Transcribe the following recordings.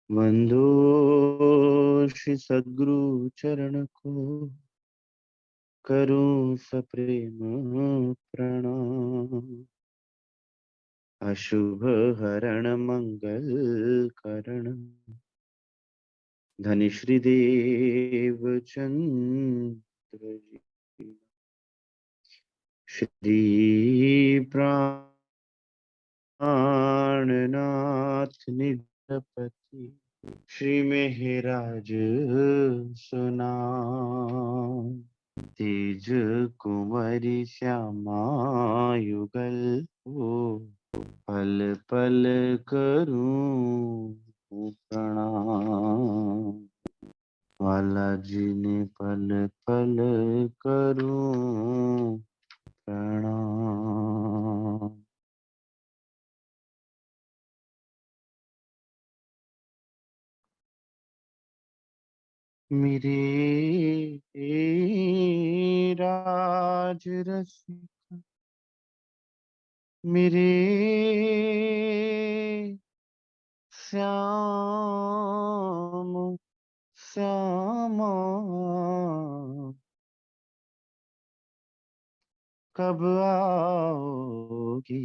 वंदो श्री सद्गुरु चरण को, करूं सप्रेम प्रणाम। अशुभ हरण मंगल करण, धनि श्री देव चंद्र जी। श्री प्राणनाथ निजपति, श्री मेहराज सुनाम। तेज कुंवरी श्यामा युगल हो, पल पल करूं प्रणाम। बालाजी ने पल पल करूं प्रणाम। मेरे राज रसिक, मेरे श्याम श्यामा, कब आओगी,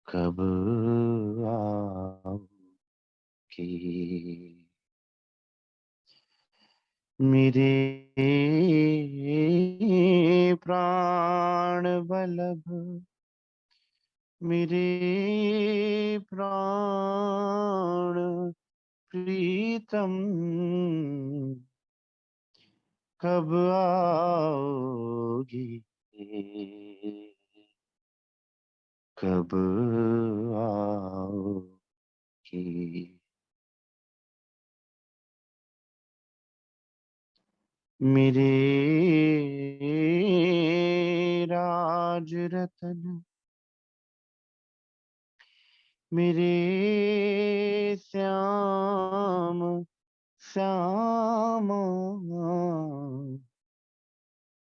कब आओगी। मेरे प्राण वल्लभ, मेरे प्राण प्रीतम, कब आओगी, कब आओगी। मेरे राज रतन, मेरे श्याम श्यामा,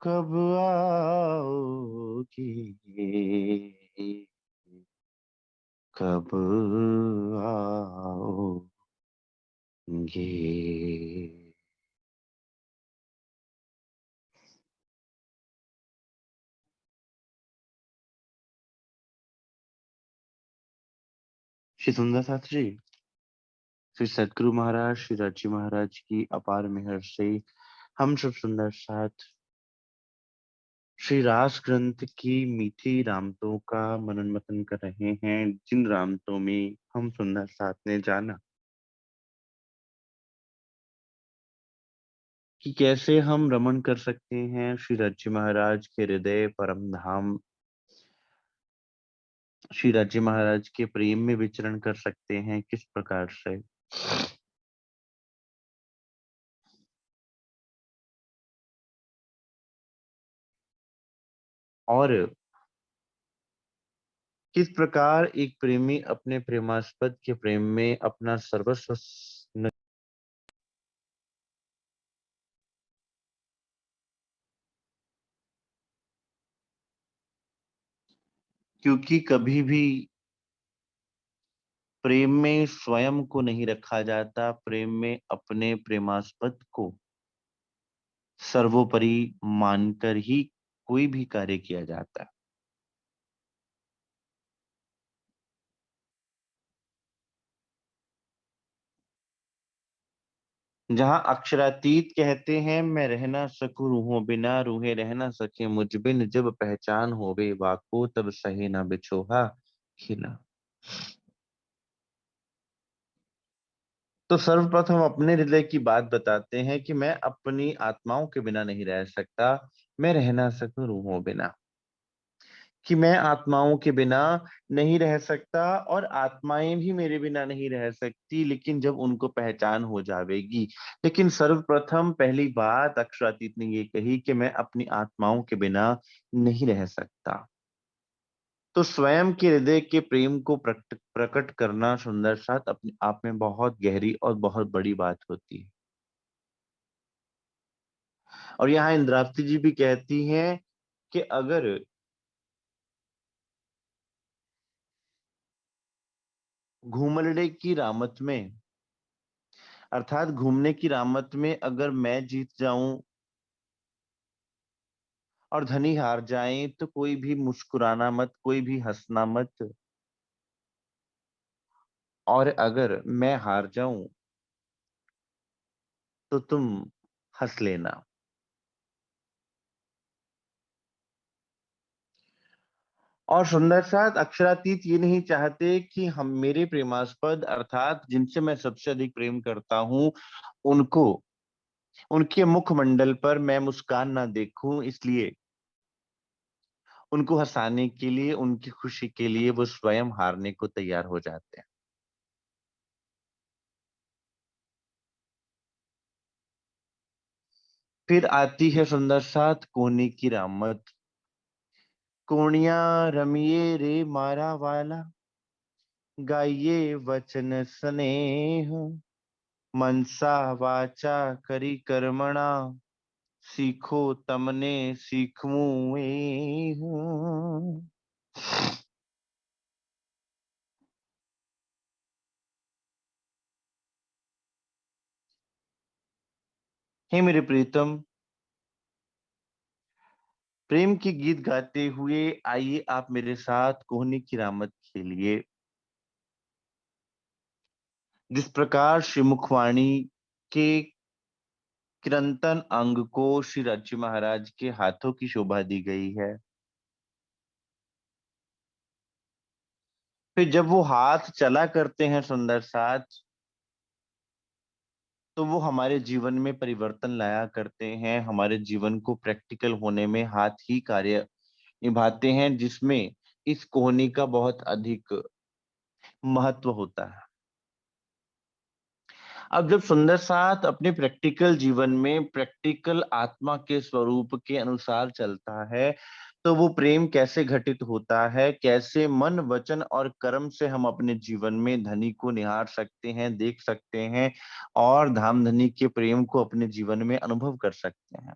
कब आओगी, कब आओगे। श्री सुंदर शास्त्री जी, श्री सदगुरु महाराज, श्री राजी महाराज की अपार मेहर से हम सब सुंदर साथ श्री रास ग्रंथ की मीठी रामतों का मनन मतन कर रहे हैं, जिन रामतों में हम सुंदर साथ ने जाना कि कैसे हम रमन कर सकते हैं श्री राजी महाराज के हृदय परम धाम, श्री राजी महाराज के प्रेम में विचरण कर सकते हैं किस प्रकार से, और किस प्रकार एक प्रेमी अपने प्रेमास्पद के प्रेम में अपना सर्वस्व क्योंकि कभी भी प्रेम में स्वयं को नहीं रखा जाता, प्रेम में अपने प्रेमास्पद को सर्वोपरि मानकर ही कोई भी कार्य किया जाता है। जहां अक्षरातीत कहते हैं, मैं रह ना सकूं रूहों बिना, रूहें रह ना सके मुझ बिन, जब पहचान होवे वाको तब सहे ना बिछोहा खिला। तो सर्वप्रथम अपने हृदय की बात बताते हैं कि मैं अपनी आत्माओं के बिना नहीं रह सकता, मैं रह ना सकूं रूहों बिना, कि मैं आत्माओं के बिना नहीं रह सकता और आत्माएं भी मेरे बिना नहीं रह सकती, लेकिन जब उनको पहचान हो जाएगी। लेकिन सर्वप्रथम पहली बात अक्षरातीत ने ये कही कि मैं अपनी आत्माओं के बिना नहीं रह सकता। तो स्वयं के हृदय के प्रेम को प्रकट प्रकट करना सुंदर साथ अपने आप में बहुत गहरी और बहुत बड़ी बात होती है। और यहाँ इंद्रावती जी भी कहती हैं कि अगर घूमलड़े की रामत में, अर्थात घूमने की रामत में अगर मैं जीत जाऊं और धनी हार जाए तो कोई भी मुस्कुराना मत, कोई भी हंसना मत। और अगर मैं हार जाऊं तो तुम हंस लेना। और सुंदर साथ अक्षरातीत ये नहीं चाहते कि हम मेरे प्रेमास्पद अर्थात जिनसे मैं सबसे अधिक प्रेम करता हूं उनको, उनके मुखमंडल पर मैं मुस्कान ना देखूं, इसलिए उनको हंसाने के लिए, उनकी खुशी के लिए वो स्वयं हारने को तैयार हो जाते हैं। फिर आती है सुंदर साथ कोहनी की रामत। कोणिया रमिए रे मारा वाला, गाइए वचन स्नेह, मनसा वाचा करी कर्मणा, सीखो तमने सीखूं हूँ। हे मेरे प्रीतम, प्रेम के गीत गाते हुए आइए आप मेरे साथ कोहनी की रामत खेलिए। जिस प्रकार श्री मुखवाणी के किरंतन अंग को श्री राज्य महाराज के हाथों की शोभा दी गई है, फिर जब वो हाथ चला करते हैं सुंदर साथ, तो वो हमारे जीवन में परिवर्तन लाया करते हैं, हमारे जीवन को प्रैक्टिकल होने में हाथ ही कार्य निभाते हैं, जिसमें इस कोहनी का बहुत अधिक महत्व होता है। अब जब सुंदर साथ अपने प्रैक्टिकल जीवन में प्रैक्टिकल आत्मा के स्वरूप के अनुसार चलता है, तो वो प्रेम कैसे घटित होता है, कैसे मन वचन और कर्म से हम अपने जीवन में धनी को निहार सकते हैं, देख सकते हैं और धाम धनी के प्रेम को अपने जीवन में अनुभव कर सकते हैं,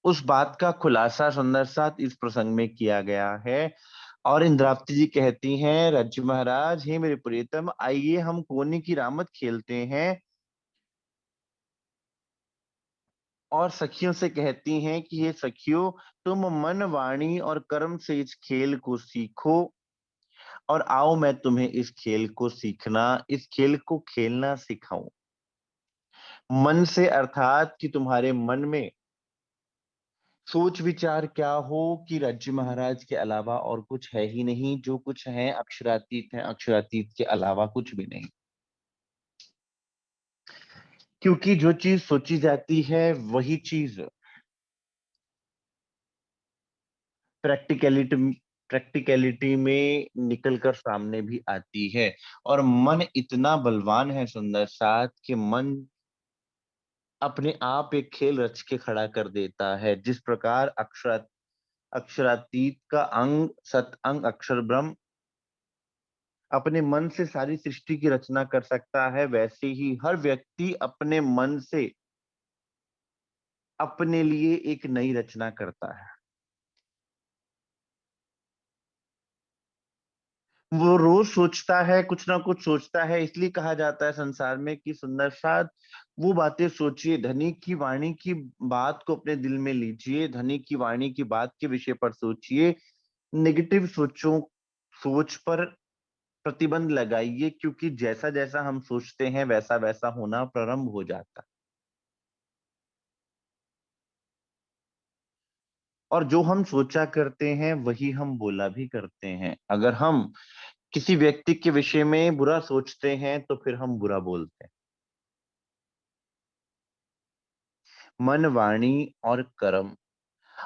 उस बात का खुलासा सुंदर साथ इस प्रसंग में किया गया है। और इंद्रावती जी कहती हैं, राज्य महाराज हे मेरे प्रियतम, आइए हम कोने की रामत खेलते हैं। और सखियों से कहती हैं कि हे सखियों, तुम मन वाणी और कर्म से इस खेल को सीखो और आओ मैं तुम्हें इस खेल को सीखना, इस खेल को खेलना सिखाऊं। मन से अर्थात कि तुम्हारे मन में सोच विचार क्या हो कि राज्य महाराज के अलावा और कुछ है ही नहीं, जो कुछ है अक्षरातीत है, अक्षरातीत के अलावा कुछ भी नहीं। क्योंकि जो चीज सोची जाती है वही चीज प्रैक्टिकलिटी प्रैक्टिकलिटी में निकलकर सामने भी आती है। और मन इतना बलवान है सुंदर साथ कि मन अपने आप एक खेल रच के खड़ा कर देता है। जिस प्रकार अक्षरातीत का अंग सत अंग अक्षर ब्रह्म अपने मन से सारी सृष्टि की रचना कर सकता है, वैसे ही हर व्यक्ति अपने मन से अपने लिए एक नई रचना करता है। वो रोज सोचता है, कुछ ना कुछ सोचता है, इसलिए कहा जाता है संसार में कि सुंदर साथ वो बातें सोचिए, धनी की वाणी की बात को अपने दिल में लीजिए, धनी की वाणी की बात के विषय पर सोचिए, नेगेटिव सोच पर प्रतिबंध लगाइए, क्योंकि जैसा जैसा हम सोचते हैं वैसा वैसा होना प्रारंभ हो जाता है। और जो हम सोचा करते हैं वही हम बोला भी करते हैं। अगर हम किसी व्यक्ति के विषय में बुरा सोचते हैं तो फिर हम बुरा बोलते हैं। मन वाणी और कर्म,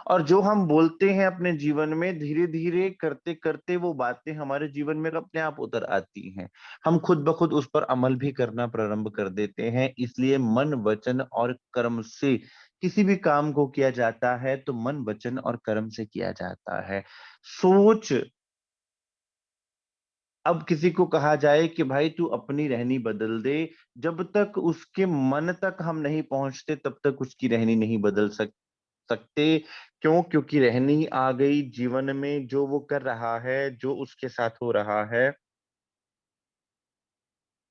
और जो हम बोलते हैं अपने जीवन में, धीरे धीरे करते करते वो बातें हमारे जीवन में अपने आप उतर आती हैं। हम खुद ब खुद उस पर अमल भी करना प्रारंभ कर देते हैं। इसलिए मन वचन और कर्म से किसी भी काम को किया जाता है तो मन वचन और कर्म से किया जाता है। सोच, अब किसी को कहा जाए कि भाई तू अपनी रहनी बदल दे, जब तक उसके मन तक हम नहीं पहुंचते तब तक उसकी रहनी नहीं बदल सकती। सकते। क्यों? क्योंकि रहनी आ गई जीवन में, जो वो कर रहा है, जो उसके साथ हो रहा है,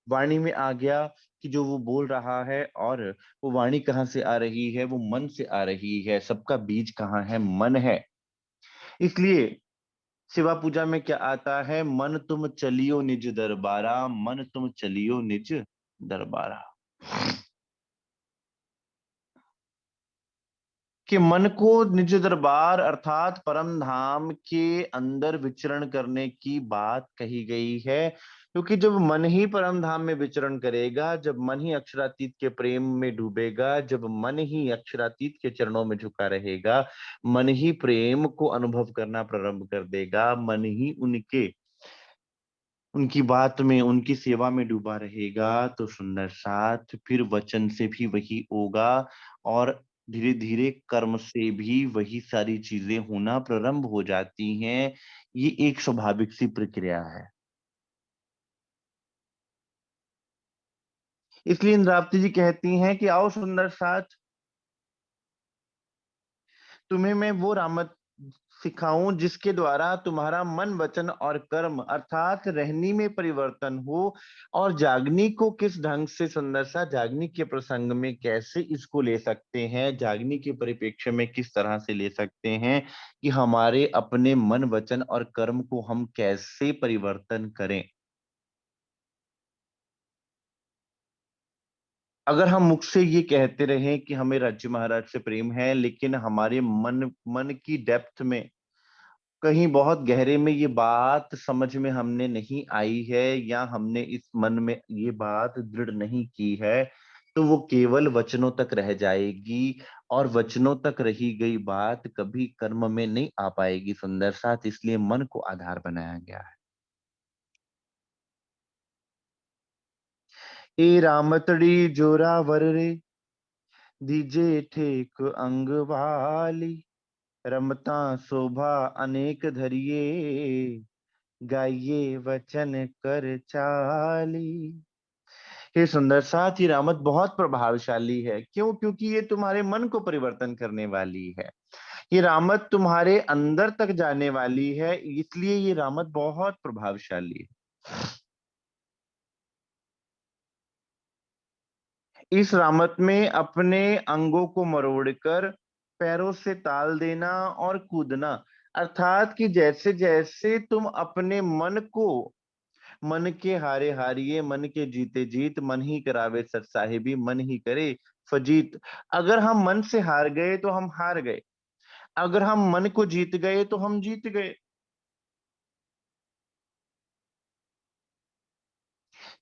वाणी में आ गया कि जो वो बोल रहा है, और वो वाणी कहाँ से आ रही है? वो मन से आ रही है। सबका बीज कहाँ है? मन है। इसलिए शिवा पूजा में क्या आता है? मन तुम चलियो निज दरबारा, मन तुम चलियो निज दरबारा। कि मन को निज दरबार अर्थात परम धाम के अंदर विचरण करने की बात कही गई है। क्योंकि जब मन ही परम धाम में विचरण करेगा, जब मन ही अक्षरातीत के प्रेम में डूबेगा, जब मन ही अक्षरातीत के चरणों में झुका रहेगा, मन ही प्रेम को अनुभव करना प्रारंभ कर देगा, मन ही उनकी बात में, उनकी सेवा में डूबा रहेगा, तो सुंदर साथ फिर वचन से भी वही होगा, और धीरे धीरे कर्म से भी वही सारी चीजें होना प्रारंभ हो जाती हैं। ये एक स्वाभाविक सी प्रक्रिया है। इसलिए इंद्रावती जी कहती हैं कि आओ सुंदर साथ, तुम्हें मैं वो रामत सिखाऊं जिसके द्वारा तुम्हारा मन वचन और कर्म अर्थात रहनी में परिवर्तन हो। और जागनी को किस ढंग से, सुंदर सा जागनी के प्रसंग में कैसे इसको ले सकते हैं, जागनी के परिप्रेक्ष्य में किस तरह से ले सकते हैं, कि हमारे अपने मन वचन और कर्म को हम कैसे परिवर्तन करें। अगर हम मुख से ये कहते रहें कि हमें राज्य महाराज से प्रेम है, लेकिन हमारे मन मन की डेप्थ में, कहीं बहुत गहरे में ये बात समझ में हमने नहीं आई है, या हमने इस मन में ये बात दृढ़ नहीं की है, तो वो केवल वचनों तक रह जाएगी। और वचनों तक रही गई बात कभी कर्म में नहीं आ पाएगी सुंदर साथ। इसलिए मन को आधार बनाया गया है। ए रामतड़ी जोरावर रे, दीजे ठेक अंग वाली, रमता शोभा अनेक धरिए, गाइये वचन कर चाली। हे सुंदर साथ, ये रामत बहुत प्रभावशाली है। क्यों? क्योंकि ये तुम्हारे मन को परिवर्तन करने वाली है। ये रामत तुम्हारे अंदर तक जाने वाली है, इसलिए ये रामत बहुत प्रभावशाली है। इस रामत में अपने अंगों को मरोड़कर पैरों से ताल देना और कूदना, अर्थात कि जैसे जैसे तुम अपने मन को, मन के हारे हारिए, मन के जीते जीत, मन ही करावे सर साहिबी, मन ही करे फजीत। अगर हम मन से हार गए तो हम हार गए, अगर हम मन को जीत गए तो हम जीत गए।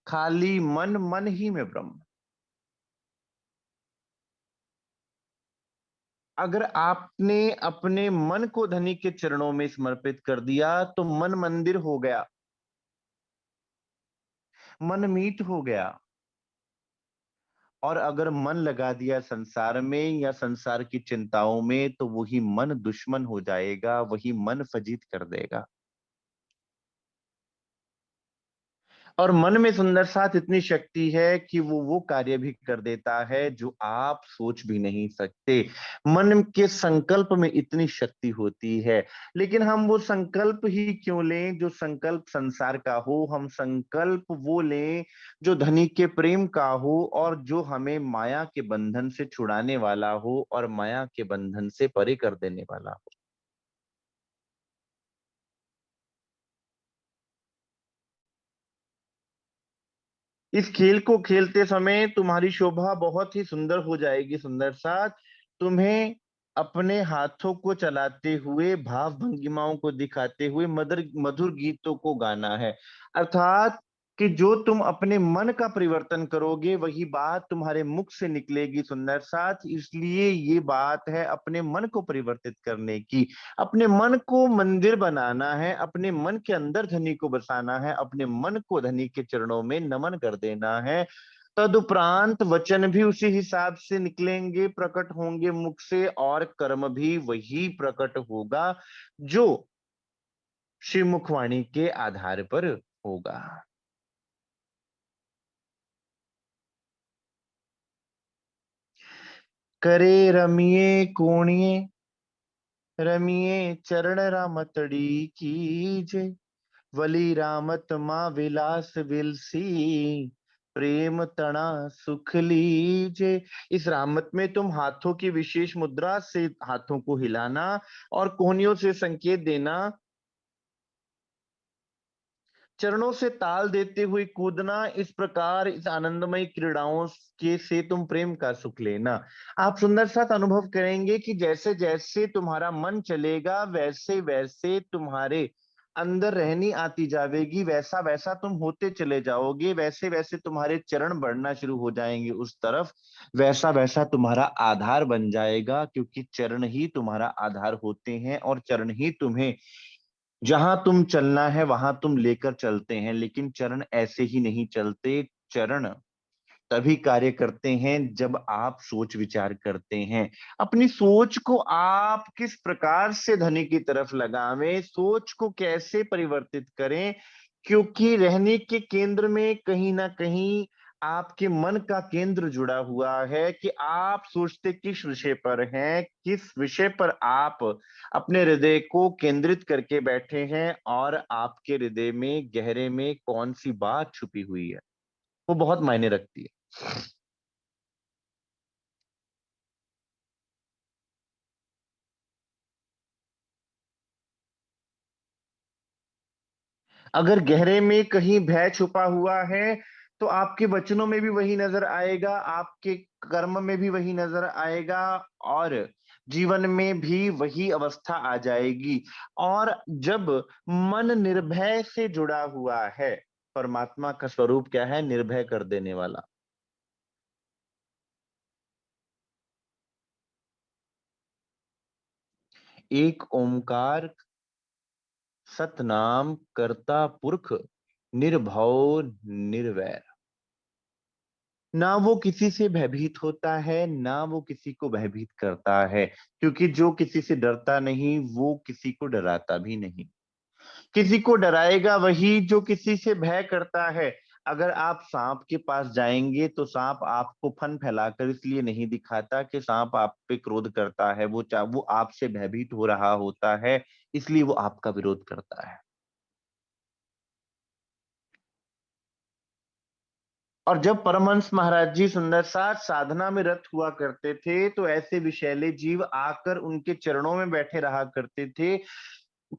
खाली मन, मन ही में ब्रह्म। अगर आपने अपने मन को धनी के चरणों में समर्पित कर दिया तो मन मंदिर हो गया, मन मीत हो गया। और अगर मन लगा दिया संसार में या संसार की चिंताओं में, तो वही मन दुश्मन हो जाएगा, वही मन फजीत कर देगा। और मन में सुंदर साथ इतनी शक्ति है कि वो कार्य भी कर देता है जो आप सोच भी नहीं सकते। मन के संकल्प में इतनी शक्ति होती है। लेकिन हम वो संकल्प ही क्यों लें जो संकल्प संसार का हो? हम संकल्प वो लें जो धनी के प्रेम का हो, और जो हमें माया के बंधन से छुड़ाने वाला हो, और माया के बंधन से परे कर देने वाला हो। इस खेल को खेलते समय तुम्हारी शोभा बहुत ही सुंदर हो जाएगी सुंदर साथ। तुम्हें अपने हाथों को चलाते हुए, भाव भंगिमाओं को दिखाते हुए मधुर मधुर गीतों को गाना है। अर्थात कि जो तुम अपने मन का परिवर्तन करोगे वही बात तुम्हारे मुख से निकलेगी सुंदर साथ। इसलिए ये बात है अपने मन को परिवर्तित करने की, अपने मन को मंदिर बनाना है, अपने मन के अंदर धनी को बसाना है, अपने मन को धनी के चरणों में नमन कर देना है। तदुपरांत वचन भी उसी हिसाब से निकलेंगे, प्रकट होंगे मुख से, और कर्म भी वही प्रकट होगा जो श्री मुखवाणी के आधार पर होगा। करे रमिए कोणिए, रमिए चरण रामतड़ी कीजे, वली रामत माँ विलास विलसी, प्रेम तना सुख लीजे। इस रामत में तुम हाथों की विशेष मुद्रा से हाथों को हिलाना और कोहनियों से संकेत देना, चरणों से ताल देते हुए कूदना, इस प्रकार इस आनंदमय क्रीड़ाओं के से तुम प्रेम का सुख लेना। आप सुंदर साथ अनुभव करेंगे कि जैसे जैसे तुम्हारा मन चलेगा वैसे वैसे तुम्हारे अंदर रहनी आती जाएगी, वैसा वैसा तुम होते चले जाओगे, वैसे वैसे तुम्हारे चरण बढ़ना शुरू हो जाएंगे उस तरफ, वैसा वैसा तुम्हारा आधार बन जाएगा, क्योंकि चरण ही तुम्हारा आधार होते हैं और चरण ही तुम्हें जहां तुम चलना है वहां तुम लेकर चलते हैं। लेकिन चरण ऐसे ही नहीं चलते, चरण तभी कार्य करते हैं जब आप सोच विचार करते हैं। अपनी सोच को आप किस प्रकार से धनी की तरफ लगावें, सोच को कैसे परिवर्तित करें, क्योंकि रहने के केंद्र में कहीं ना कहीं आपके मन का केंद्र जुड़ा हुआ है कि आप सोचते किस विषय पर हैं, किस विषय पर आप अपने हृदय को केंद्रित करके बैठे हैं, और आपके हृदय में गहरे में कौन सी बात छुपी हुई है, वो बहुत मायने रखती है। अगर गहरे में कहीं भय छुपा हुआ है तो आपके वचनों में भी वही नजर आएगा, आपके कर्म में भी वही नजर आएगा, और जीवन में भी वही अवस्था आ जाएगी। और जब मन निर्भय से जुड़ा हुआ है, परमात्मा का स्वरूप क्या है? निर्भय कर देने वाला। एक ओंकार सतनाम करता पुरख, निर्भव निर्वैर। ना वो किसी से भयभीत होता है, ना वो किसी को भयभीत करता है, क्योंकि जो किसी से डरता नहीं वो किसी को डराता भी नहीं। किसी को डराएगा वही जो किसी से भय करता है। अगर आप सांप के पास जाएंगे तो सांप आपको फन फैलाकर इसलिए नहीं दिखाता कि सांप आप पे क्रोध करता है, वो आपसे भयभीत हो रहा होता है, इसलिए वो आपका विरोध करता है। और जब परमहंस महाराज जी सुंदर साथ साधना में रत हुआ करते थे तो ऐसे विषैले जीव आकर उनके चरणों में बैठे रहा करते थे।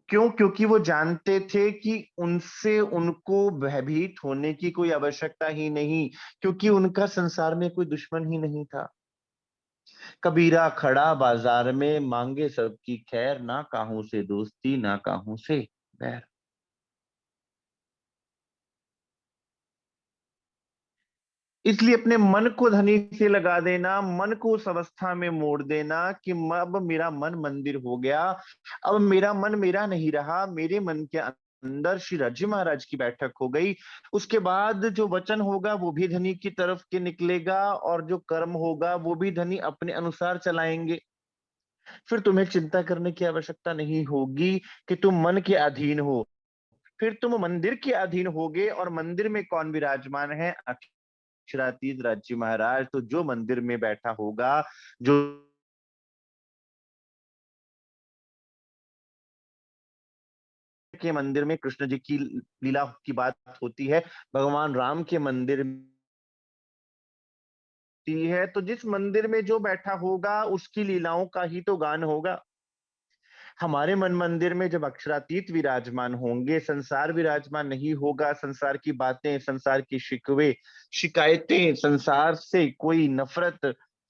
क्यों? क्योंकि वो जानते थे कि उनसे उनको भयभीत होने की कोई आवश्यकता ही नहीं, क्योंकि उनका संसार में कोई दुश्मन ही नहीं था। कबीरा खड़ा बाजार में मांगे सबकी खैर, ना काहू से दोस्ती ना काहू से बैर। इसलिए अपने मन को धनी से लगा देना, मन को उस अवस्था में मोड़ देना कि अब मेरा मन मंदिर हो गया, अब मेरा मन मेरा नहीं रहा, मेरे मन के अंदर श्री राज्य महाराज की बैठक हो गई। उसके बाद जो वचन होगा वो भी धनी की तरफ के निकलेगा, और जो कर्म होगा वो भी धनी अपने अनुसार चलाएंगे। फिर तुम्हें चिंता करने की आवश्यकता नहीं होगी कि तुम मन के अधीन हो, फिर तुम मंदिर के अधीन होगे। और मंदिर में कौन विराजमान है? अक्षरातीत राज्य महाराज। तो जो मंदिर में बैठा होगा, जो के मंदिर में कृष्ण जी की लीला की बात होती है, भगवान राम के मंदिर में होती है, तो जिस मंदिर में जो बैठा होगा उसकी लीलाओं का ही तो गान होगा। हमारे मन मंदिर में जब अक्षरातीत विराजमान होंगे, संसार विराजमान नहीं होगा, संसार की बातें, संसार की शिकवे शिकायतें, संसार से कोई नफरत,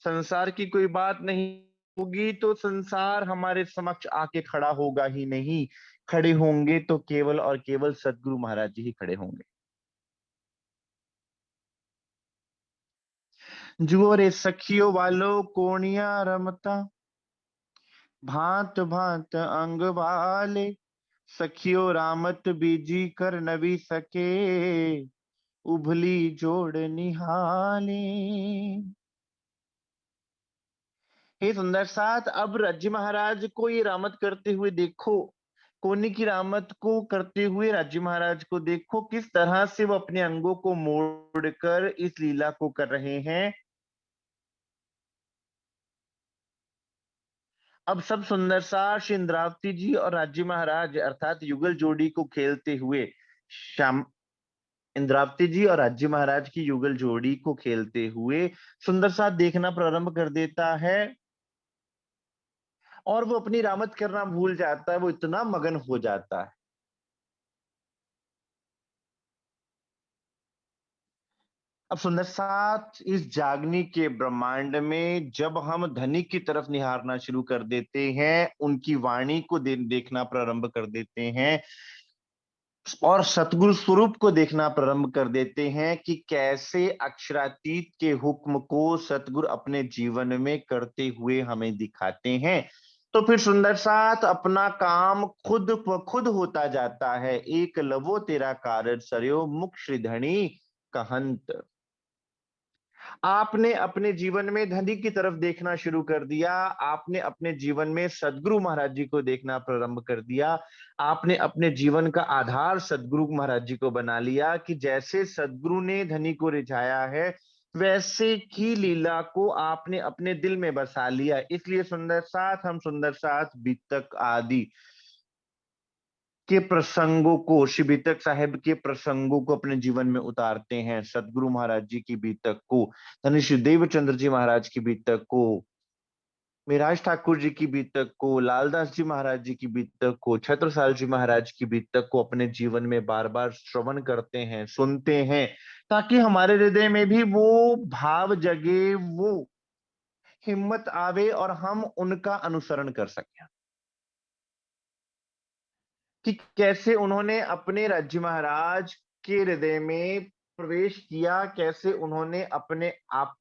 संसार की कोई बात नहीं होगी, तो संसार हमारे समक्ष आके खड़ा होगा ही नहीं। खड़े होंगे तो केवल और केवल सदगुरु महाराज जी ही खड़े होंगे। जुओ रे सखियों वालो कोणिया रमता, भांत भांत अंग वाले, सखियो रामत बीजी कर नवी सके, उभली जोड़ निहाले। हे सुंदर साथ, अब राज्य महाराज को ये रामत करते हुए देखो, कोनी की रामत को करते हुए राज्य महाराज को देखो, किस तरह से वो अपने अंगों को मोड़कर इस लीला को कर रहे हैं। अब सब सुंदर सा श्री इंद्रावती जी और राज्य महाराज अर्थात युगल जोड़ी को खेलते हुए श्याम इंद्रावती जी और राज्य महाराज की युगल जोड़ी को खेलते हुए सुंदर सा देखना प्रारंभ कर देता है और वो अपनी रामत करना भूल जाता है, वो इतना मगन हो जाता है। अब सुंदर साथ इस जागनी के ब्रह्मांड में जब हम धनी की तरफ निहारना शुरू कर देते हैं, उनकी वाणी को देखना प्रारंभ कर देते हैं और सतगुरु स्वरूप को देखना प्रारंभ कर देते हैं कि कैसे अक्षरातीत के हुक्म को सतगुरु अपने जीवन में करते हुए हमें दिखाते हैं। तो फिर सुंदर साथ अपना काम खुद ब खुद होता जाता है। एक लवो तेरा कारण सरयो मुख श्रीधणी कहंत। आपने अपने जीवन में धनी की तरफ देखना शुरू कर दिया, आपने अपने जीवन में सदगुरु महाराज जी को देखना प्रारंभ कर दिया, आपने अपने जीवन का आधार सदगुरु महाराज जी को बना लिया कि जैसे सदगुरु ने धनी को रिझाया है, वैसे की लीला को आपने अपने दिल में बसा लिया। इसलिए सुंदर साथ हम सुंदर साथ बीतक आदि के प्रसंगों को, श्री बीतक साहेब के प्रसंगों को अपने जीवन में उतारते हैं। सदगुरु महाराज जी की बीतक को, धनी श्री देवचंद्र जी महाराज की बीतक को, मिराज ठाकुर जी की बीतक को, लालदास जी महाराज जी की बीतक को, छत्रसाल जी महाराज की बीतक को अपने जीवन में बार बार श्रवण करते हैं, सुनते हैं, ताकि हमारे हृदय में भी वो भाव जगे, वो हिम्मत आवे और हम उनका अनुसरण कर सकें कि कैसे उन्होंने अपने राज्य महाराज के हृदय में प्रवेश किया, कैसे उन्होंने अपने आप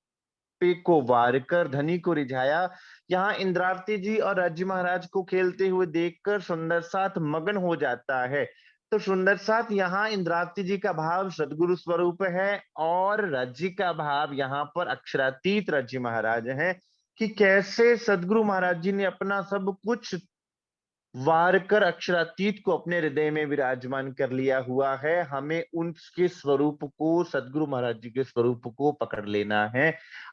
पे को वार कर धनी को रिझाया। यहाँ इंद्रावती जी और राज्य महाराज को खेलते हुए देखकर सुंदर साथ मगन हो जाता है। तो सुंदर साथ यहाँ इंद्रावती जी का भाव सदगुरु स्वरूप है और राज्य का भाव यहाँ पर अक्षरातीत राज्य महाराज है कि कैसे सदगुरु महाराज जी ने अपना सब कुछ वार कर अक्षरातीत को अपने हृदय में विराजमान कर लिया हुआ है। हमें उनके स्वरूप को, सदगुरु महाराज जी के स्वरूप को पकड़ लेना है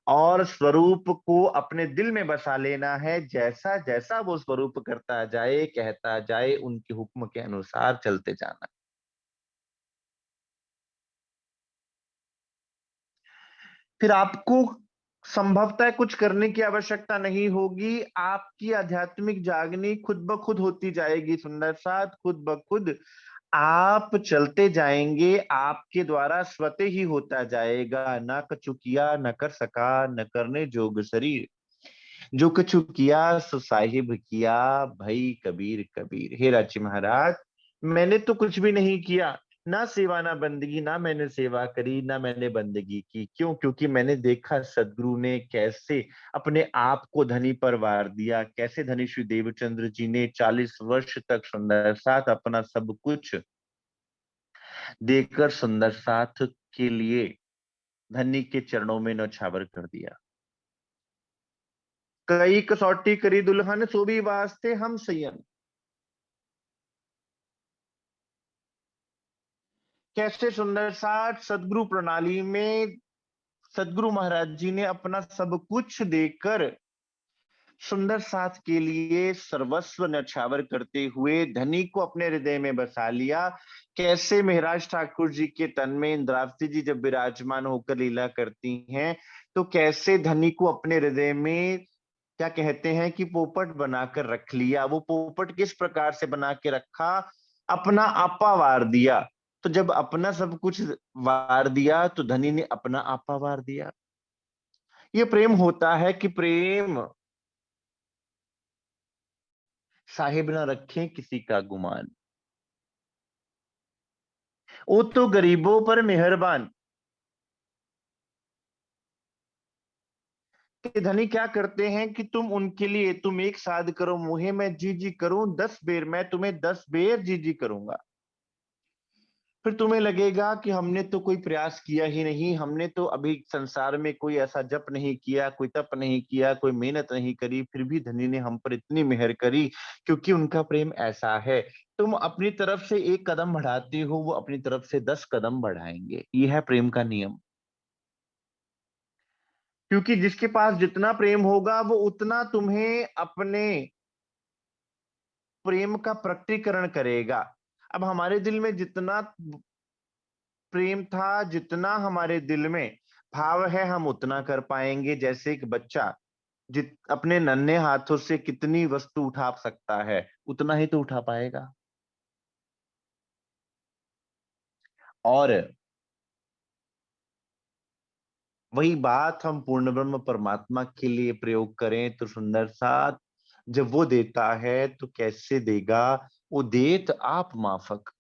और स्वरूप को अपने दिल में बसा लेना है। जैसा जैसा वो स्वरूप करता जाए, कहता जाए, उनके हुक्म के अनुसार चलते जाना। फिर आपको संभवतः कुछ करने की आवश्यकता नहीं होगी, आपकी आध्यात्मिक जागनी खुद ब खुद होती जाएगी। सुंदर साथ खुद ब खुद आप चलते जाएंगे, आपके द्वारा स्वतः ही होता जाएगा। ना कछु किया न कर सका, न करने जोग शरीर, जो कछु किया सो साहिब किया, भाई कबीर कबीर। हे राज्य महाराज, मैंने तो कुछ भी नहीं किया, ना सेवा ना बंदगी, ना मैंने सेवा करी ना मैंने बंदगी की। क्यों? क्योंकि मैंने देखा सदगुरु ने कैसे अपने आप को धनी पर वार दिया, कैसे धनी श्री देवचंद्र जी ने 40 वर्ष तक सुंदर साथ अपना सब कुछ देकर सुंदर साथ के लिए धनी के चरणों में नौछावर कर दिया। कई कसौटी करी दुल्हन सो भी वास्ते हम संयम। कैसे सुंदर साथ सदगुरु प्रणाली में सदगुरु महाराज जी ने अपना सब कुछ देकर सुंदर साथ के लिए सर्वस्व न्यौछावर करते हुए धनी को अपने हृदय में बसा लिया। कैसे महाराज ठाकुर जी के तन में इंद्रावती जी जब विराजमान होकर लीला करती हैं, तो कैसे धनी को अपने हृदय में क्या कहते हैं कि पोपट बनाकर रख लिया। वो पोपट किस प्रकार से बना के रखा? अपना आपा वार दिया। तो जब अपना सब कुछ वार दिया तो धनी ने अपना आपा वार दिया। ये प्रेम होता है कि प्रेम साहिब ना रखें किसी का गुमान, वो तो गरीबों पर मेहरबान। कि धनी क्या करते हैं कि तुम उनके लिए, तुम एक साध करो मुहे मैं जी जी करूं 10 बेर, मैं तुम्हें 10 बेर जी जी करूंगा। फिर तुम्हें लगेगा कि हमने तो कोई प्रयास किया ही नहीं, हमने तो अभी संसार में कोई ऐसा जप नहीं किया, कोई तप नहीं किया, कोई मेहनत नहीं करी, फिर भी धनी ने हम पर इतनी मेहर करी, क्योंकि उनका प्रेम ऐसा है। तुम अपनी तरफ से एक कदम बढ़ाते हो, वो अपनी तरफ से 10 कदम बढ़ाएंगे। यह है प्रेम का नियम। क्योंकि जिसके पास जितना प्रेम होगा वो उतना तुम्हें अपने प्रेम का प्रकटीकरण करेगा। अब हमारे दिल में जितना प्रेम था, जितना हमारे दिल में भाव है, हम उतना कर पाएंगे। जैसे एक बच्चा जित अपने नन्हे हाथों से कितनी वस्तु उठा सकता है, उतना ही तो उठा पाएगा। और वही बात हम पूर्ण ब्रह्म परमात्मा के लिए प्रयोग करें तो सुंदर साथ, जब वो देता है तो कैसे देगा, वो देत आप माफक।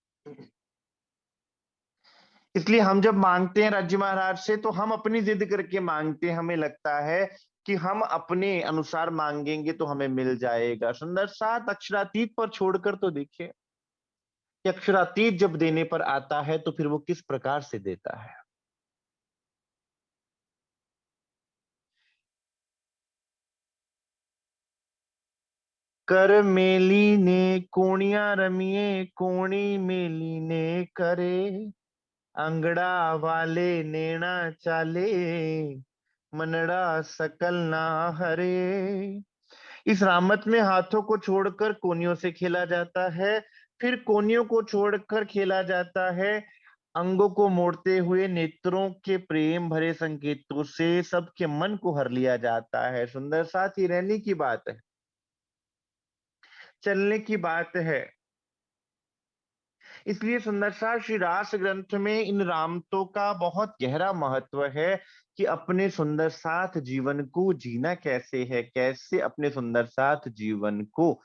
इसलिए हम जब मांगते हैं राज्य महाराज से, तो हम अपनी जिद करके मांगते हैं। हमें लगता है कि हम अपने अनुसार मांगेंगे तो हमें मिल जाएगा। सुंदर साथ, अक्षरातीत पर छोड़कर तो देखिए कि अक्षरातीत जब देने पर आता है तो फिर वो किस प्रकार से देता है। कर मेली ने कोणिया रमिए, कोणी मेली ने करे, अंगड़ा वाले नेणा चाले, मनड़ा सकल ना हरे। इस रामत में हाथों को छोड़कर कोनियों से खेला जाता है, फिर कोनियों को छोड़कर खेला जाता है अंगों को मोड़ते हुए। नेत्रों के प्रेम भरे संकेतों से सबके मन को हर लिया जाता है। सुंदर साथ, ही रहने की बात है, चलने की बात है। इसलिए सुंदर सार, श्री रास ग्रंथ में इन रामतों का बहुत गहरा महत्व है कि अपने सुंदर साथ जीवन को जीना कैसे है, कैसे अपने सुंदर साथ जीवन को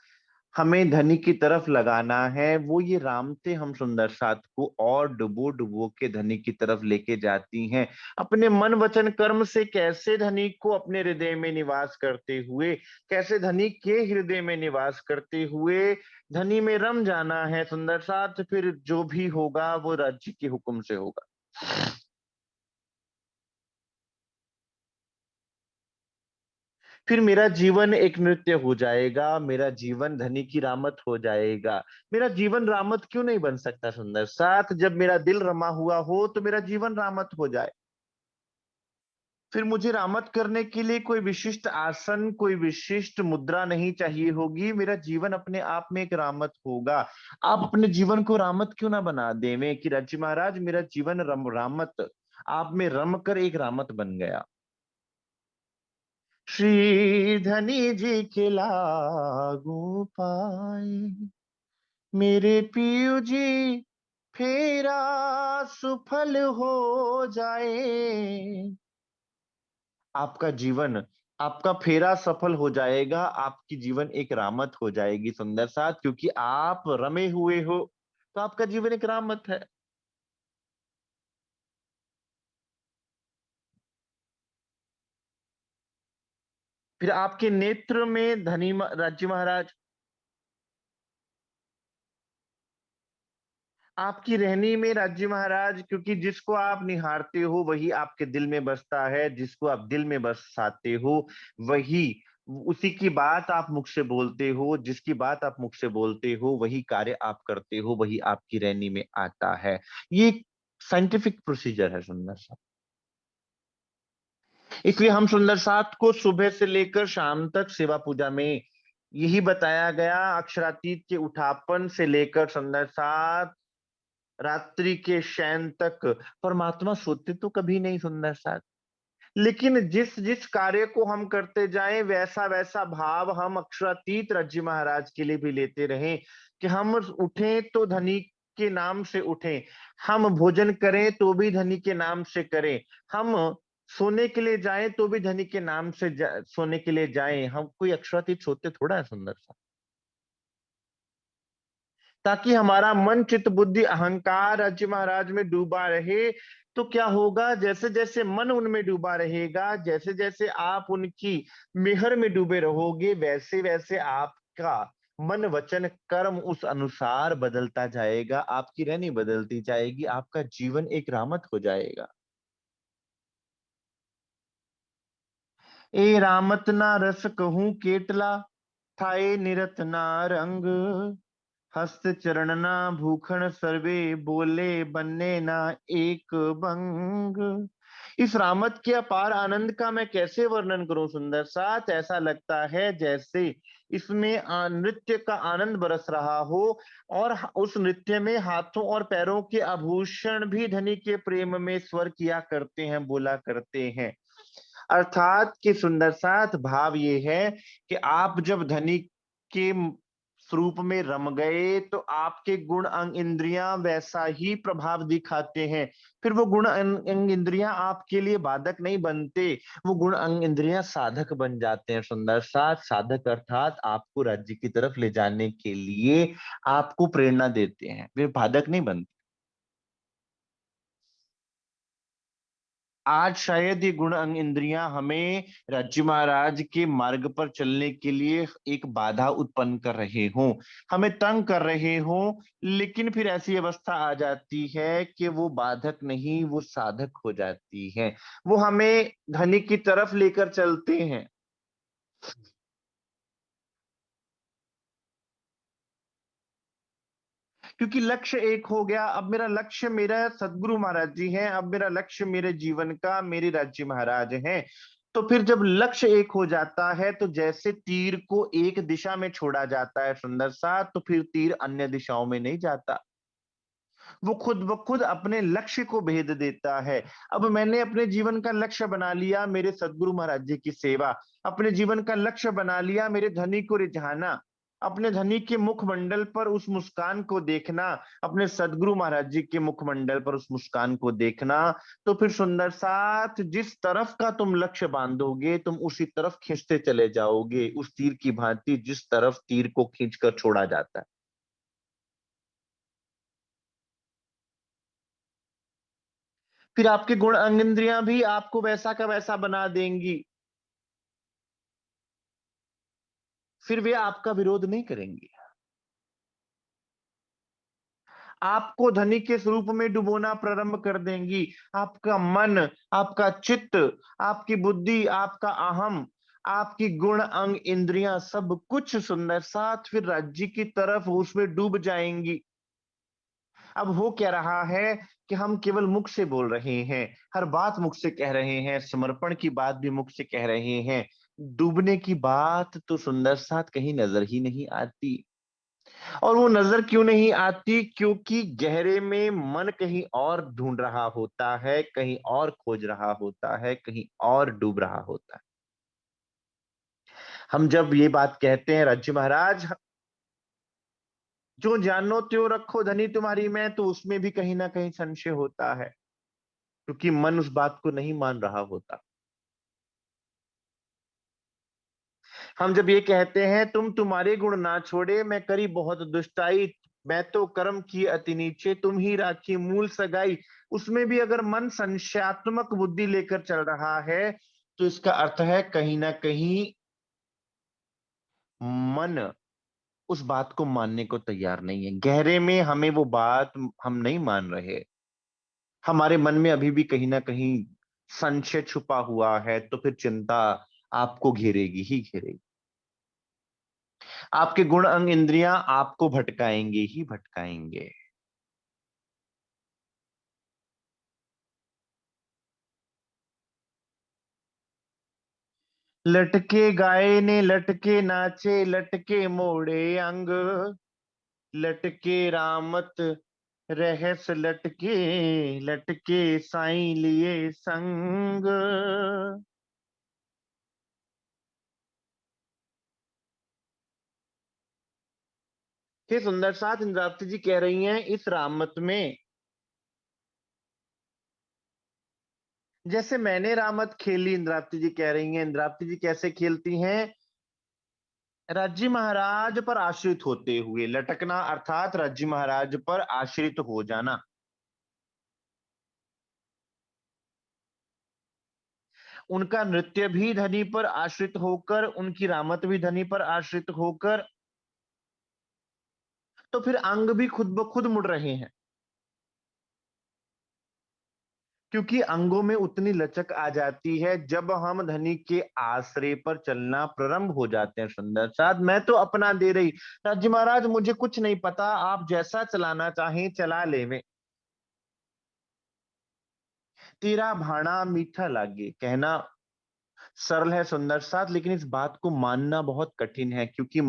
हमें धनी की तरफ लगाना है। वो ये रामते हम सुंदर साथ को और डुबो डुबो के धनी की तरफ लेके जाती हैं। अपने मन वचन कर्म से कैसे धनी को अपने हृदय में निवास करते हुए, कैसे धनी के हृदय में निवास करते हुए धनी में रम जाना है सुंदर साथ। फिर जो भी होगा वो राज्य के हुक्म से होगा। फिर मेरा जीवन एक नृत्य हो जाएगा, मेरा जीवन धनी की रामत हो जाएगा। मेरा जीवन रामत क्यों नहीं बन सकता सुंदर साथ? जब मेरा दिल रमा हुआ हो तो मेरा जीवन रामत हो जाए। फिर मुझे रामत करने के लिए कोई विशिष्ट आसन, कोई विशिष्ट मुद्रा नहीं चाहिए होगी। मेरा जीवन अपने आप में एक रामत होगा। आप अपने जीवन को रामत क्यों ना बना देवें कि राज्य महाराज मेरा जीवन रामत आप में रम कर एक रामत बन गया। श्री धनी जी के लागू पाए, मेरे पियू जी फेरा सुफल हो जाए। आपका जीवन, आपका फेरा सफल हो जाएगा, आपकी जीवन एक रामत हो जाएगी सुंदर साथ, क्योंकि आप रमे हुए हो तो आपका जीवन एक रामत है। फिर आपके नेत्र में धनी राज्य महाराज, आपकी रहनी में राज्य महाराज, क्योंकि जिसको आप निहारते हो वही आपके दिल में बसता है, जिसको आप दिल में बसाते हो वही, उसी की बात आप मुख से बोलते हो, जिसकी बात आप मुख से बोलते हो वही कार्य आप करते हो, वही आपकी रहनी में आता है। ये साइंटिफिक प्रोसीजर है सुंदर साथ। इसलिए हम सुंदर साथ को सुबह से लेकर शाम तक सेवा पूजा में यही बताया गया। अक्षरातीत के उठापन से लेकर सुंदर साथ रात्रि के शयन तक परमात्मा सोते तो कभी नहीं सुंदर साथ। लेकिन जिस जिस कार्य को हम करते जाएं वैसा वैसा भाव हम अक्षरातीत राज्य महाराज के लिए भी लेते रहें कि हम उठें तो धनी के नाम से उठें, हम भोजन करें तो भी धनी के नाम से करें, हम सोने के लिए जाएं तो भी धनी के नाम से सोने के लिए जाएं। हम कोई अक्षरातीत सोते थोड़ा है सुंदर सा। ताकि हमारा मन चित्त बुद्धि अहंकार राज्य महाराज में डूबा रहे। तो क्या होगा, जैसे जैसे मन उनमें डूबा रहेगा, जैसे जैसे आप उनकी मेहर में डूबे रहोगे, वैसे वैसे आपका मन वचन कर्म उस अनुसार बदलता जाएगा, आपकी रहनी बदलती जाएगी, आपका जीवन एक रामत हो जाएगा। ए रामत ना रस कहूं केटला, थाए निरत ना रंग, हस्त चरण ना भूखण सर्वे, बोले बन्ने ना एक भंग। इस रामत के अपार आनंद का मैं कैसे वर्णन करूं सुंदर साथ। ऐसा लगता है जैसे इसमें नृत्य का आनंद बरस रहा हो, और उस नृत्य में हाथों और पैरों के आभूषण भी धनी के प्रेम में स्वर किया करते हैं, बोला करते हैं। अर्थात कि सुंदर साथ भाव ये है कि आप जब धनी के स्वरूप में रम गए तो आपके गुण अंग इंद्रियां वैसा ही प्रभाव दिखाते हैं। फिर वो गुण अंग इंद्रियां आपके लिए बाधक नहीं बनते, वो गुण अंग इंद्रियां साधक बन जाते हैं सुंदर साथ। साधक अर्थात आपको राज्य की तरफ ले जाने के लिए आपको प्रेरणा देते हैं, वे बाधक नहीं बनते। आज शायद ये गुण अंग इंद्रियां हमें राज्य महाराज के मार्ग पर चलने के लिए एक बाधा उत्पन्न कर रहे हों, हमें तंग कर रहे हों, लेकिन फिर ऐसी अवस्था आ जाती है कि वो बाधक नहीं, वो साधक हो जाती है। वो हमें धनी की तरफ लेकर चलते हैं। क्योंकि लक्ष्य एक हो गया। अब मेरा लक्ष्य मेरा सदगुरु महाराज जी हैं, अब मेरा लक्ष्य मेरे जीवन का मेरे राज्य महाराज हैं। तो फिर जब लक्ष्य एक हो जाता है तो जैसे तीर को एक दिशा में छोड़ा जाता है सुंदर सा, तो फिर तीर अन्य दिशाओं में नहीं जाता, वो खुद ब खुद अपने लक्ष्य को भेद देता है। अब मैंने अपने जीवन का लक्ष्य बना लिया मेरे सदगुरु महाराज जी की सेवा, अपने जीवन का लक्ष्य बना लिया मेरे धनी को रिझाना, अपने धनी के मुखमंडल पर उस मुस्कान को देखना, अपने सदगुरु महाराज जी के मुखमंडल पर उस मुस्कान को देखना। तो फिर सुंदर साथ जिस तरफ का तुम लक्ष्य बांधोगे तुम उसी तरफ खींचते चले जाओगे, उस तीर की भांति जिस तरफ तीर को खींचकर छोड़ा जाता है। फिर आपके गुण अंग इंद्रियां भी आपको वैसा का वैसा बना देंगी, फिर वे आपका विरोध नहीं करेंगे। आपको धनी के स्वरूप में डुबोना प्रारंभ कर देंगी। आपका मन, आपका चित्त, आपकी बुद्धि, आपका अहम, आपकी गुण अंग इंद्रियां सब कुछ सुंदर साथ फिर राज्य की तरफ उसमें डूब जाएंगी। अब हो क्या रहा है कि हम केवल मुख से बोल रहे हैं, हर बात मुख से कह रहे हैं, समर्पण की बात भी मुख से कह रहे हैं, डूबने की बात तो सुंदर साथ कहीं नजर ही नहीं आती। और वो नजर क्यों नहीं आती? क्योंकि गहरे में मन कहीं और ढूंढ रहा होता है, कहीं और खोज रहा होता है, कहीं और डूब रहा होता है। हम जब ये बात कहते हैं राज्य महाराज जो जानो त्यों रखो धनी तुम्हारी मैं, तो उसमें भी कहीं ना कहीं संशय होता है, क्योंकि मन उस बात को नहीं मान रहा होता। हम जब ये कहते हैं तुम तुम्हारे गुण ना छोड़े मैं करी बहुत दुष्टाई, मैं तो कर्म की अति नीचे तुम ही राखी मूल सगाई, उसमें भी अगर मन संशयात्मक बुद्धि लेकर चल रहा है तो इसका अर्थ है कहीं ना कहीं मन उस बात को मानने को तैयार नहीं है। गहरे में हमें वो बात हम नहीं मान रहे, हमारे मन में अभी भी कहीं ना कहीं संशय छुपा हुआ है, तो फिर चिंता आपको घेरेगी ही घेरेगी। आपके गुण अंग इंद्रियां आपको भटकाएंगे ही भटकाएंगे। लटके गाए ने लटके नाचे लटके मोड़े अंग, लटके रामत रहस लटके, लटके साईं लिए संग। हे सुंदर साथ इंद्रावती जी कह रही हैं इस रामत में, जैसे मैंने रामत खेली, इंद्रावती जी कह रही हैं, इंद्रावती जी कैसे खेलती हैं? राज्य महाराज पर आश्रित होते हुए लटकना, अर्थात राज्य महाराज पर आश्रित हो जाना। उनका नृत्य भी धनी पर आश्रित होकर, उनकी रामत भी धनी पर आश्रित होकर, तो फिर अंग भी खुद ब खुद मुड़ रहे हैं, क्योंकि अंगों में उतनी लचक आ जाती है जब हम धनी के आश्रय पर चलना प्रारंभ हो जाते हैं। सुंदर साथ मैं तो अपना दे रही, राज्य महाराज मुझे कुछ नहीं पता, आप जैसा चलाना चाहें चला ले में। तेरा भाणा मीठा लागे, कहना सरल है सुंदर साथ, लेकिन इस बात को मानना बहुत कठिन है, क्योंकि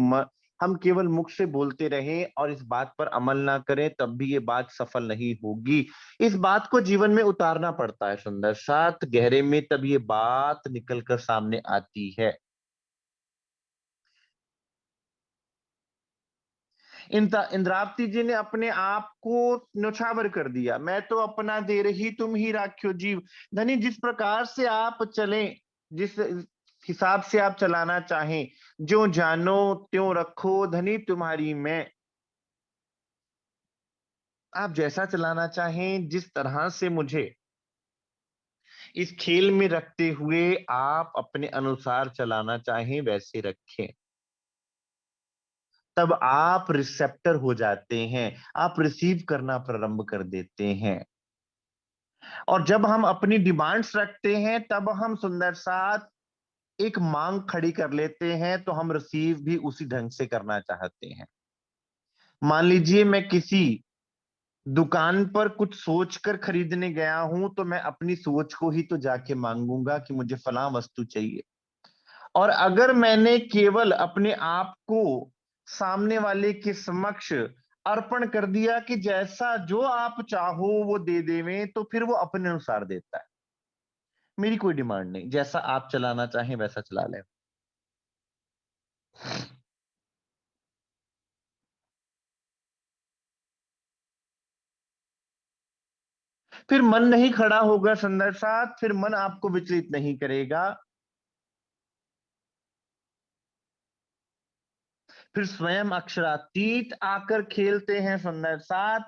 हम केवल मुख से बोलते रहे और इस बात पर अमल ना करें तब भी ये बात सफल नहीं होगी। इस बात को जीवन में उतारना पड़ता है सुंदर साथ, गहरे में, तब ये बात निकल कर सामने आती है। इंद्रावती जी ने अपने आप को न्यौछावर कर दिया। मैं तो अपना दे रही, तुम ही राख्यो जीव। धनी, जिस प्रकार से आप चलें, जिस हिसाब से आप चलाना चाहें, जो जानो त्यों रखो धनी तुम्हारी मैं। आप जैसा चलाना चाहें, जिस तरह से मुझे इस खेल में रखते हुए आप अपने अनुसार चलाना चाहें वैसे रखें। तब आप रिसेप्टर हो जाते हैं, आप रिसीव करना प्रारंभ कर देते हैं। और जब हम अपनी डिमांड्स रखते हैं तब हम सुंदर साथ एक मांग खड़ी कर लेते हैं, तो हम रिसीव भी उसी ढंग से करना चाहते हैं। मान लीजिए मैं किसी दुकान पर कुछ सोच कर खरीदने गया हूं, तो मैं अपनी सोच को ही तो जाके मांगूंगा कि मुझे फलां वस्तु चाहिए। और अगर मैंने केवल अपने आप को सामने वाले के समक्ष अर्पण कर दिया कि जैसा जो आप चाहो वो दे देवें, तो फिर वो अपने अनुसार देता है। मेरी कोई डिमांड नहीं, जैसा आप चलाना चाहें वैसा चला लें। फिर मन नहीं खड़ा होगा सुंदर साथ, फिर मन आपको विचलित नहीं करेगा। फिर स्वयं अक्षरातीत आकर खेलते हैं सुंदर साथ।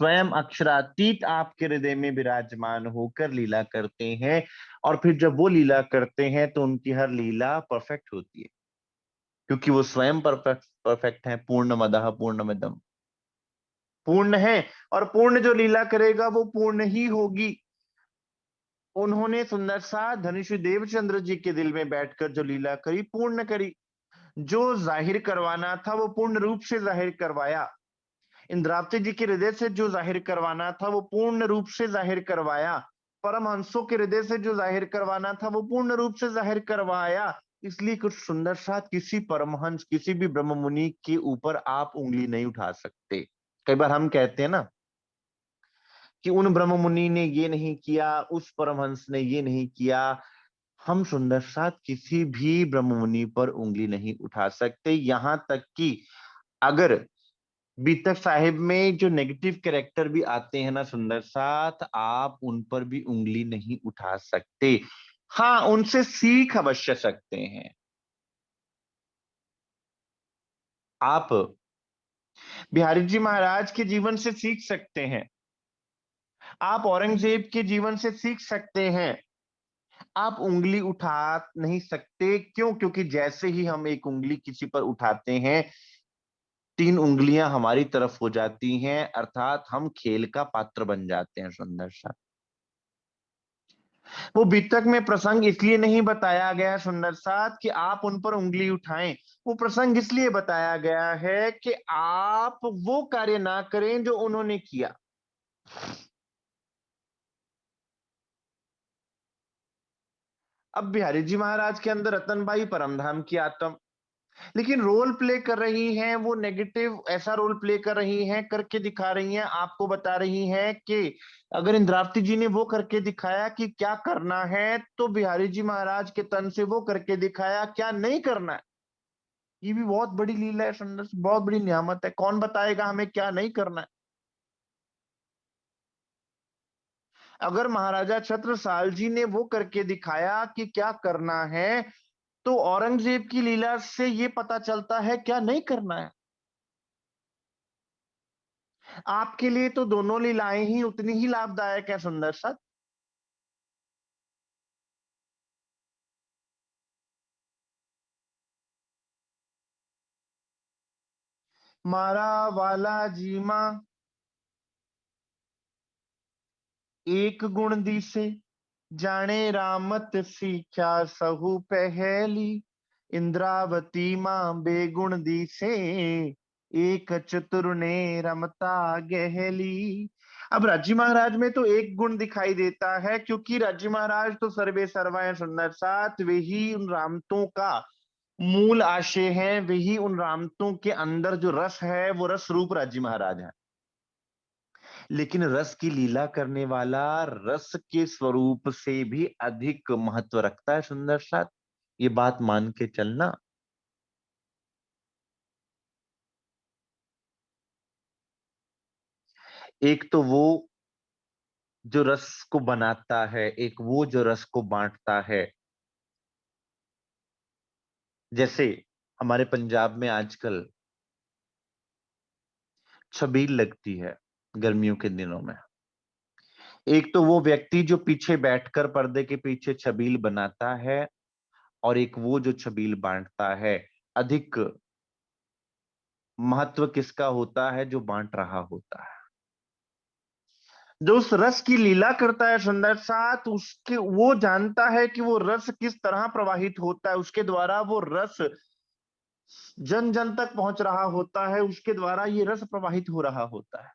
स्वयं अक्षरातीत आपके हृदय में विराजमान होकर लीला करते हैं। और फिर जब वो लीला करते हैं तो उनकी हर लीला परफेक्ट होती है, क्योंकि वो स्वयं परफेक्ट परफेक्ट है। पूर्णमदः पूर्णमिदम्, पूर्ण है। और पूर्ण जो लीला करेगा वो पूर्ण ही होगी। उन्होंने सुंदर सा धनुषी देवचंद्र जी के दिल में बैठकर जो लीला करी, पूर्ण करी। जो जाहिर करवाना था वो पूर्ण रूप से जाहिर करवाया। इंद्रावती जी के हृदय से जो जाहिर करवाना था वो पूर्ण रूप से जाहिर करवाया। परमहंसों के हृदय से जो जाहिर करवाना था वो पूर्ण रूप से जाहिर करवाया। इसलिए कुछ सुंदर सा किसी परमहंस, किसी भी ब्रह्म मुनि के ऊपर आप उंगली नहीं उठा सकते। कई बार हम कहते हैं ना कि उन ब्रह्म मुनि ने ये नहीं किया, उस परमहंस ने ये नहीं किया। हम सुंदर साथ किसी भी ब्रह्म मुनि पर उंगली नहीं उठा सकते। यहां तक कि अगर बीतक साहिब में जो नेगेटिव कैरेक्टर भी आते हैं ना सुंदर साथ, आप उन पर भी उंगली नहीं उठा सकते। हाँ, उनसे सीख अवश्य सकते हैं। आप बिहारी जी महाराज के जीवन से सीख सकते हैं। आप औरंगजेब के जीवन से सीख सकते हैं। आप उंगली उठा नहीं सकते। क्यों? क्योंकि जैसे ही हम एक उंगली किसी पर उठाते हैं, तीन उंगलियां हमारी तरफ हो जाती हैं, अर्थात हम खेल का पात्र बन जाते हैं सुंदर सा। वो बीतक में प्रसंग इसलिए नहीं बताया गया सुंदर साथ कि आप उन पर उंगली उठाएं। वो प्रसंग इसलिए बताया गया है कि आप वो कार्य ना करें जो उन्होंने किया। अब बिहारी जी महाराज के अंदर रतनबाई परमधाम की आत्मा, लेकिन रोल प्ले कर रही हैं वो नेगेटिव, ऐसा रोल प्ले कर रही हैं, करके दिखा रही हैं, आपको बता रही हैं कि अगर इंद्रावती जी ने वो करके दिखाया कि क्या करना है, तो बिहारी जी महाराज के तन से वो करके दिखाया क्या नहीं करना है। ये भी बहुत बड़ी लीला है सुंदर, बहुत बड़ी नियामत है। कौन बताएगा हमें क्या नहीं करना है? अगर महाराजा छत्रसाल जी ने वो करके दिखाया कि क्या करना है, तो औरंगजेब की लीला से ये पता चलता है क्या नहीं करना है। आपके लिए तो दोनों लीलाएं ही उतनी ही लाभदायक है सुंदर सा। मारा वाला जीमा एक गुण दिसे, जाने रामत सीख्या सहु पहली। इंद्रावती मां बेगुण दिसे, एक चतुर ने रमता गहली। अब राज्य महाराज में तो एक गुण दिखाई देता है, क्योंकि राज्य महाराज तो सर्वे सर्वा है सुंदर साथ, वे ही उन रामतों का मूल आशय है, वही उन रामतों के अंदर जो रस है वो रस रूप राज्य महाराज है। लेकिन रस की लीला करने वाला रस के स्वरूप से भी अधिक महत्व रखता है सुंदर साथ, ये बात मान के चलना। एक तो वो जो रस को बनाता है, एक वो जो रस को बांटता है। जैसे हमारे पंजाब में आजकल छबील लगती है गर्मियों के दिनों में। एक तो वो व्यक्ति जो पीछे बैठकर पर्दे के पीछे छबील बनाता है, और एक वो जो छबील बांटता है। अधिक महत्व किसका होता है? जो बांट रहा होता है, जो उस रस की लीला करता है सुंदर साथ, उसके वो जानता है कि वो रस किस तरह प्रवाहित होता है, उसके द्वारा वो रस जन जन तक पहुंच रहा होता है, उसके द्वारा ये रस प्रवाहित हो रहा होता है।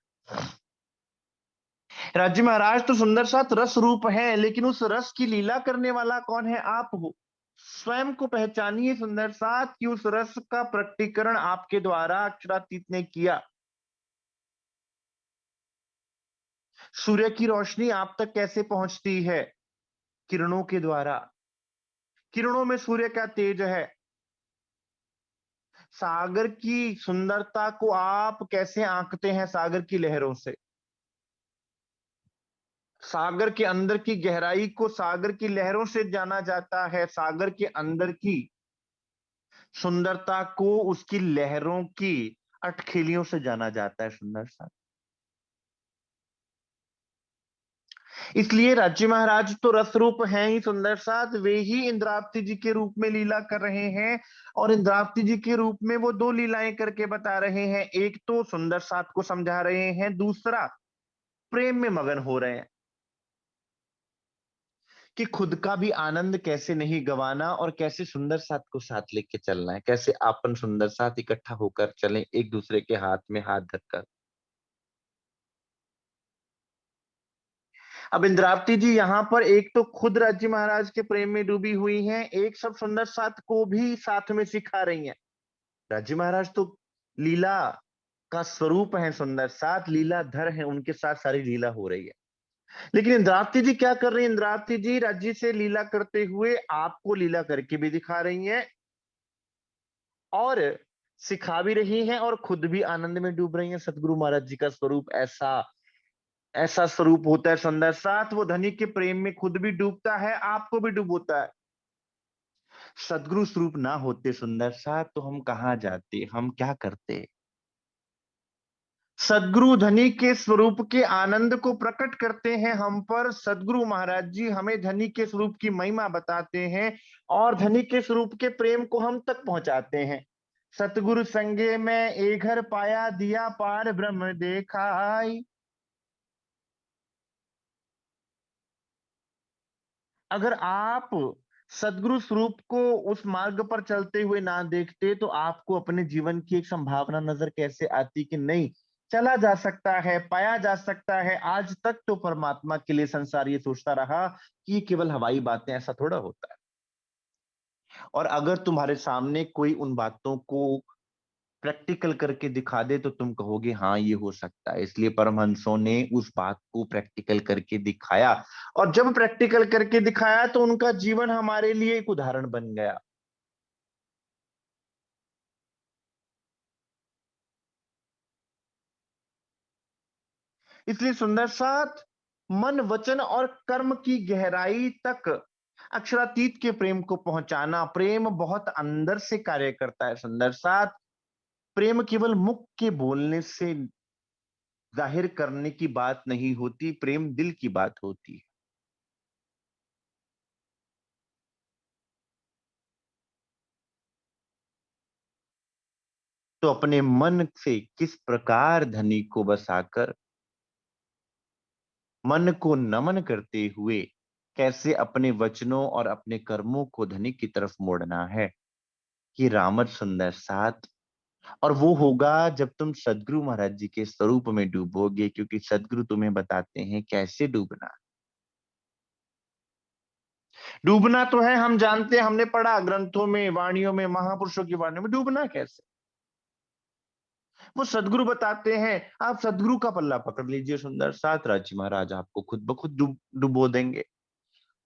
राज्य महाराज तो सुंदर साथ रस रूप है, लेकिन उस रस की लीला करने वाला कौन है? आप हो। स्वयं को पहचानिए सुंदर साथ कि उस रस का प्रकटीकरण आपके द्वारा अक्षरातीत ने किया। सूर्य की रोशनी आप तक कैसे पहुंचती है? किरणों के द्वारा। किरणों में सूर्य का तेज है। सागर की सुंदरता को आप कैसे आंकते हैं? सागर की लहरों से। सागर के अंदर की गहराई को सागर की लहरों से जाना जाता है। सागर के अंदर की सुंदरता को उसकी लहरों की अटखेलियों से जाना जाता है सुंदर सा। इसलिए राज्य महाराज तो रस रूप हैं ही सुंदर साथ, वे ही इंद्रावती जी के रूप में लीला कर रहे हैं। और इंद्रावती जी के रूप में वो दो लीलाएं करके बता रहे हैं। एक तो सुंदर साथ को समझा रहे हैं, दूसरा प्रेम में मगन हो रहे हैं कि खुद का भी आनंद कैसे नहीं गंवाना, और कैसे सुंदर साथ को साथ लेके चलना है, कैसे आपन सुंदर साथ इकट्ठा होकर चलें एक दूसरे के हाथ में हाथ धरकर। अब इंद्रावती जी यहाँ पर एक तो खुद राज्य महाराज के प्रेम में डूबी हुई हैं, एक सब सुंदर साथ को भी साथ में सिखा रही हैं। राज्य महाराज तो लीला का स्वरूप है सुंदर साथ, लीलाधर है, उनके साथ सारी लीला हो रही है। लेकिन इंद्रावती जी क्या कर रही है? इंद्रावती जी राज्य से लीला करते हुए आपको लीला करके भी दिखा रही हैं, और सिखा भी रही हैं, और खुद भी आनंद में डूब रही हैं। सतगुरु महाराज जी का स्वरूप ऐसा ऐसा स्वरूप होता है सुंदर साथ, वो धनी के प्रेम में खुद भी डूबता है, आपको भी डुबोता है। सदगुरु स्वरूप ना होते सुंदर साथ तो हम कहाँ जाते, हम क्या करते? सदगुरु धनी के स्वरूप के आनंद को प्रकट करते हैं हम पर। सदगुरु महाराज जी हमें धनी के स्वरूप की महिमा बताते हैं, और धनी के स्वरूप के प्रेम को हम तक पहुंचाते हैं। सतगुरु संगे में ए घर पाया, दिया पार ब्रह्म देखाई। अगर आप सदगुरु स्वरूप को उस मार्ग पर चलते हुए ना देखते, तो आपको अपने जीवन की एक संभावना नजर कैसे आती कि नहीं, चला जा सकता है, पाया जा सकता है। आज तक तो परमात्मा के लिए संसार ये सोचता रहा कि ये केवल हवाई बातें, ऐसा थोड़ा होता है। और अगर तुम्हारे सामने कोई उन बातों को प्रैक्टिकल करके दिखा दे, तो तुम कहोगे हाँ ये हो सकता है। इसलिए परमहंसों ने उस बात को प्रैक्टिकल करके दिखाया, और जब प्रैक्टिकल करके दिखाया तो उनका जीवन हमारे लिए एक उदाहरण बन गया। इसलिए सुंदर साथ मन वचन और कर्म की गहराई तक अक्षरातीत के प्रेम को पहुंचाना। प्रेम बहुत अंदर से कार्य करता है सुंदर साथ। प्रेम केवल मुख के बोलने से जाहिर करने की बात नहीं होती, प्रेम दिल की बात होती है। तो अपने मन से किस प्रकार धनी को बसाकर, मन को नमन करते हुए कैसे अपने वचनों और अपने कर्मों को धनी की तरफ मोड़ना है, ये रामच सुंदर साथ और वो होगा जब तुम सद्गुरु महाराज जी के स्वरूप में डूबोगे, क्योंकि सद्गुरु तुम्हें बताते हैं कैसे डूबना। डूबना तो है, हम जानते हैं, हमने पढ़ा ग्रंथों में, वाणियों में, महापुरुषों की वाणियों में, डूबना कैसे। वो सदगुरु बताते हैं। आप सदगुरु का पल्ला पकड़ लीजिए, सुंदर साथ राजी महाराज आपको खुद ब खुद डुबो देंगे।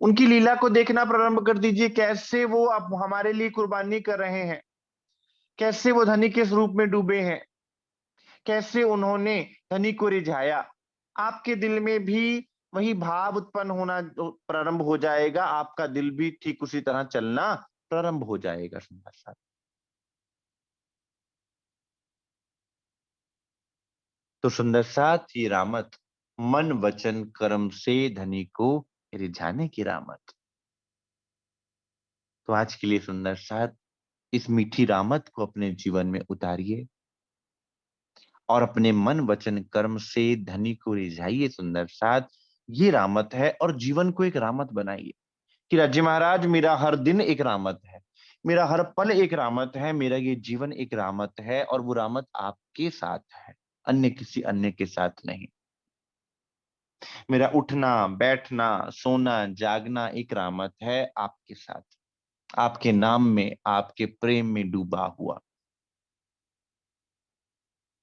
उनकी लीला को देखना प्रारंभ कर दीजिए, कैसे वो अब हमारे लिए कुर्बानी कर रहे हैं, कैसे वो धनी के स्वरूप में डूबे हैं, कैसे उन्होंने धनी को रिझाया। आपके दिल में भी वही भाव उत्पन्न होना प्रारंभ हो जाएगा, आपका दिल भी ठीक उसी तरह चलना प्रारंभ हो जाएगा, सुंदर साथ। तो सुंदर साथ ये रामत मन वचन कर्म से धनी को रिझाने की रामत। तो आज के लिए सुंदर साथ इस मीठी रामत को अपने जीवन में उतारिए और अपने मन वचन कर्म से धनी को रिझाइए, सुंदर साथ। ये रामत है, और जीवन को एक रामत बनाइए कि राज्य महाराज मेरा हर दिन एक रामत है, मेरा हर पल एक रामत है, मेरा ये जीवन एक रामत है, और वो रामत आपके साथ है, अन्य किसी अन्य के साथ नहीं। मेरा उठना बैठना सोना जागना एक रामत है आपके साथ, आपके नाम में, आपके प्रेम में डूबा हुआ।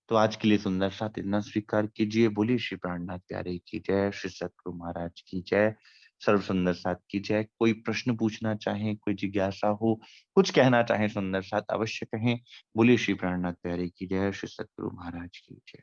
तो आज के लिए सुंदर साथ इतना स्वीकार कीजिए। बोलिए श्री प्राणनाथ प्यारे की जय, श्री सतगुरु महाराज की जय, सर्व सुंदर साथ की जय। कोई प्रश्न पूछना चाहे, कोई जिज्ञासा हो, कुछ कहना चाहे, सुंदर साथ अवश्य कहें। बोलिए श्री प्राणनाथ प्यारे की जय, श्री सतगुरु महाराज की जय।